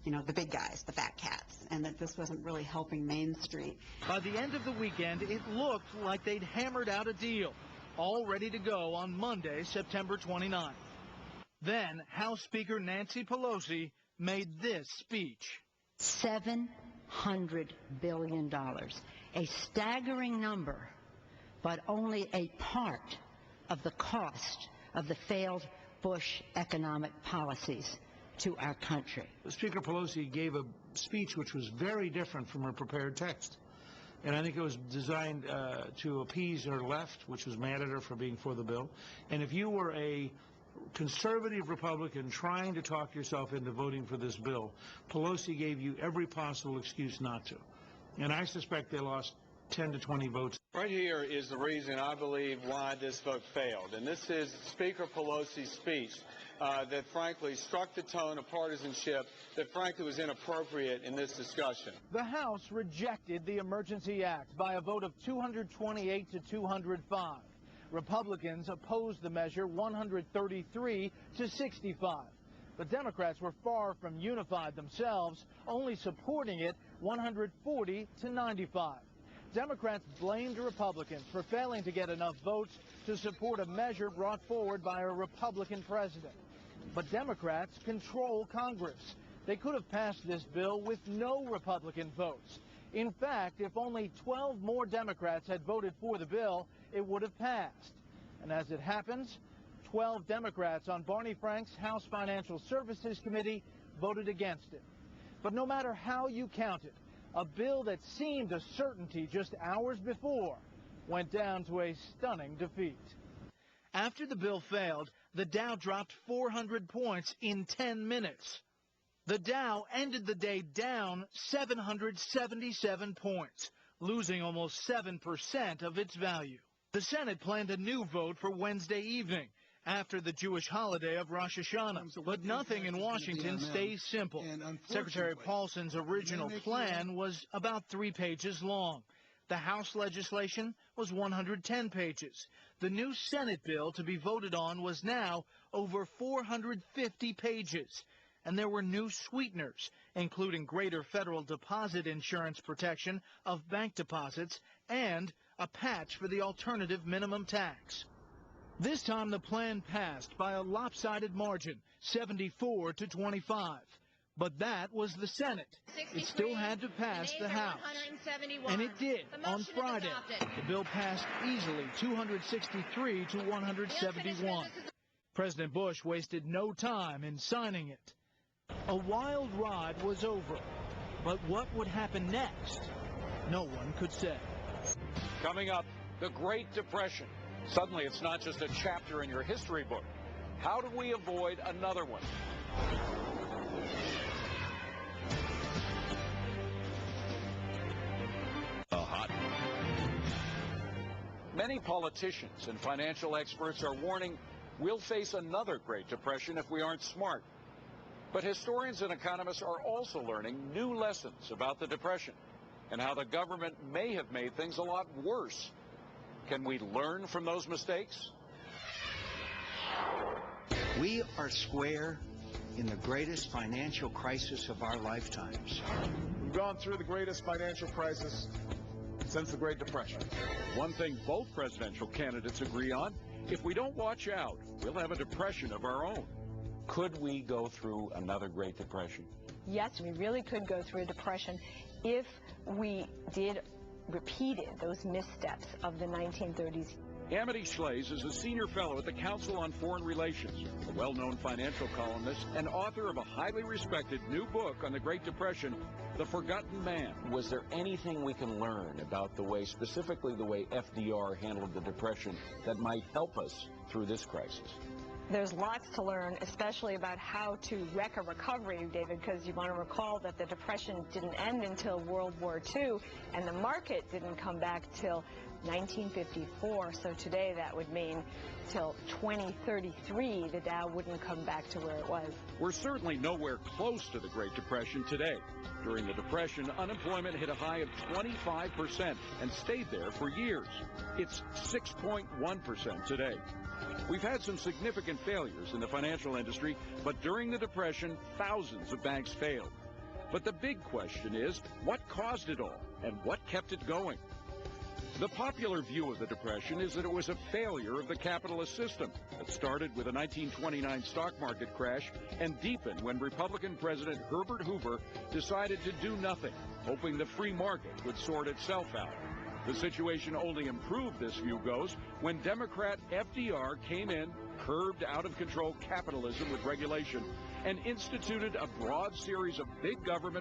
the big guys, the fat cats, and that this wasn't really helping Main Street. By the end of the weekend, it looked like they'd hammered out a deal, all ready to go on Monday, September 29th. Then House Speaker Nancy Pelosi made this speech. $700 billion, a staggering number, but only a part of the cost of the failed Bush economic policies to our country. Speaker Pelosi gave a speech which was very different from her prepared text. And I think it was designed to appease her left, which was mad at her for being for the bill. And if you were a conservative Republican trying to talk yourself into voting for this bill, Pelosi gave you every possible excuse not to. And I suspect they lost 10 to 20 votes. Right here is the reason I believe why this vote failed. And this is Speaker Pelosi's speech that frankly struck the tone of partisanship that frankly was inappropriate in this discussion. The House rejected the Emergency Act by a vote of 228 to 205. Republicans opposed the measure 133 to 65. But Democrats were far from unified themselves, only supporting it 140 to 95. Democrats blamed Republicans for failing to get enough votes to support a measure brought forward by a Republican president. But Democrats control Congress. They could have passed this bill with no Republican votes. In fact, if only 12 more Democrats had voted for the bill, it would have passed. And as it happens, 12 Democrats on Barney Frank's House Financial Services Committee voted against it. But no matter how you count it, a bill that seemed a certainty just hours before went down to a stunning defeat. After the bill failed, the Dow dropped 400 points in 10 minutes. The Dow ended the day down 777 points, losing almost 7% of its value. The Senate planned a new vote for Wednesday evening, after the Jewish holiday of Rosh Hashanah. But nothing in Washington stays simple. Secretary Paulson's original plan was about 3 pages long. The House legislation was 110 pages. The new Senate bill to be voted on was now over 450 pages. And there were new sweeteners, including greater federal deposit insurance protection of bank deposits and a patch for the alternative minimum tax. This time the plan passed by a lopsided margin, 74 to 25. But that was the Senate. It still had to pass the House. And it did on Friday. The bill passed easily, 263 to 171. President Bush wasted no time in signing it. A wild ride was over. But what would happen next? No one could say. Coming up, the Great Depression. Suddenly, it's not just a chapter in your history book. How do we avoid another one? Many politicians and financial experts are warning we'll face another Great Depression if we aren't smart. But historians and economists are also learning new lessons about the Depression and how the government may have made things a lot worse. Can we learn from those mistakes? We are square in the greatest financial crisis of our lifetimes. We've gone through the greatest financial crisis since the Great Depression. One thing both presidential candidates agree on, if we don't watch out, we'll have a depression of our own. Could we go through another Great Depression? Yes, we really could go through a depression if we repeated those missteps of the 1930s. Amity Shlaes is a senior fellow at the Council on Foreign Relations, a well-known financial columnist and author of a highly respected new book on the Great Depression, The Forgotten Man. Was there anything we can learn about the way, specifically the way FDR handled the Depression, that might help us through this crisis? There's lots to learn, especially about how to wreck a recovery, David, because you want to recall that the Depression didn't end until World War II, and the market didn't come back till 1954. So today that would mean till 2033 the Dow wouldn't come back to where it was. We're certainly nowhere close to the Great Depression today. During the Depression, unemployment hit a high of 25% and stayed there for years. It's 6.1% today. We've had some significant failures in the financial industry, but during the Depression, thousands of banks failed. But the big question is, what caused it all and what kept it going? The popular view of the Depression is that it was a failure of the capitalist system that started with a 1929 stock market crash and deepened when Republican President Herbert Hoover decided to do nothing, hoping the free market would sort itself out. The situation only improved, this view goes, when Democrat FDR came in, curbed out-of-control capitalism with regulation, and instituted a broad series of big government